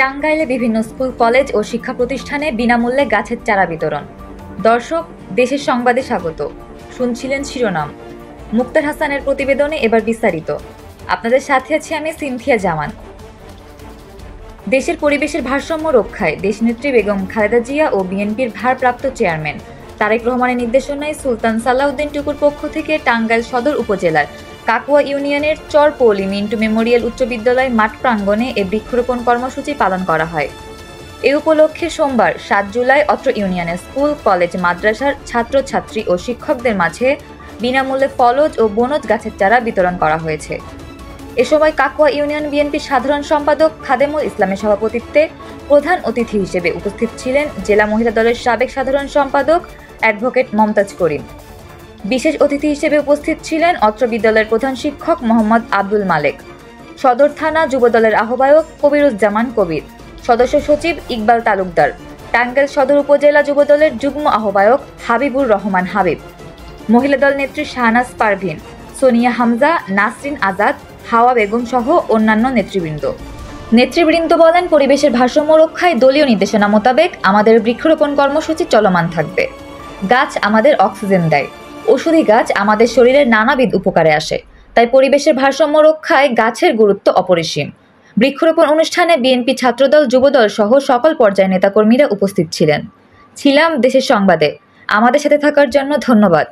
টাঙ্গাইলে বিভিন্ন school, college ও শিক্ষা প্রতিষ্ঠানে বিনামূল্যে গাছের চারা বিতরণ। দর্শক, দেশের সংবাদে স্বাগত। শুনছিলেন শিরোনাম। মুক্তার হাসানের প্রতিবেদনে এবার বিস্তারিত। আপনাদের সাথে আছি আমি সিনথিয়া জামান। দেশের পরিবেশের ভারসাম্য রক্ষায় দেশনেত্রী বেগম খালেদা জিয়া ও বিএনপির ভারপ্রাপ্ত চেয়ারম্যান তারেক রহমানের নির্দেশনায় সুলতান সালাউদ্দিন টুকুর পক্ষ থেকে টাঙ্গাইল সদর উপজেলার কাকুয়া ইউনিয়নের চরপৌলি মিন্টু মেমোরিয়াল উচ্চ বিদ্যালয় মাঠ প্রাঙ্গণে এ বৃক্ষরোপণ কর্মসূচি পালন করা হয়। এ উপলক্ষে সোমবার ৭ জুলাই অত্র ইউনিয়নের স্কুল, কলেজ, মাদ্রাসার ছাত্রছাত্রী ও শিক্ষকদের মাঝে বিনামূল্যে ফলজ ও বনজ গাছের চারা বিতরণ করা হয়েছে। এ সময় কাকুয়া ইউনিয়ন বিএনপির সাধারণ সম্পাদক খাদেমুল ইসলামের সভাপতিত্বে প্রধান অতিথি হিসেবে উপস্থিত ছিলেন জেলা মহিলা দলের সাবেক সাধারণ সম্পাদক অ্যাডভোকেট মমতাজ করিম। বিশেষ অতিথি হিসেবে উপস্থিত ছিলেন অত্র বিদ্যালয়ের প্রধান শিক্ষক মোহাম্মদ আব্দুল মালেক, সদর থানা যুবদলের আহ্বায়ক কবিরুজ্জামান কবির, সদস্য সচিব ইকবাল তালুকদার, টাঙ্গাইল সদর উপজেলা যুবদলের যুগ্ম আহ্বায়ক হাবিবুর রহমান হাবিব, মহিলা দল নেত্রী শাহনাজ পারভিন, সোনিয়া হামজা, নাসরিন আজাদ, হাওয়া বেগম সহ অন্যান্য নেতৃবৃন্দ বলেন, পরিবেশের ভারসাম্য রক্ষায় দলীয় নির্দেশনা মোতাবেক আমাদের বৃক্ষরোপণ কর্মসূচি চলমান থাকবে। গাছ আমাদের অক্সিজেন দেয়। ওষুধি গাছ আমাদের শরীরের নানাবিধ উপকারে আসে। তাই পরিবেশের ভারসাম্য রক্ষায় গাছের গুরুত্ব অপরিসীম। বৃক্ষরোপণ অনুষ্ঠানে বিএনপি ছাত্রদল, যুবদল সহ সকল পর্যায়ের নেতাকর্মীরা উপস্থিত ছিলাম দেশের সংবাদে। আমাদের সাথে থাকার জন্য ধন্যবাদ।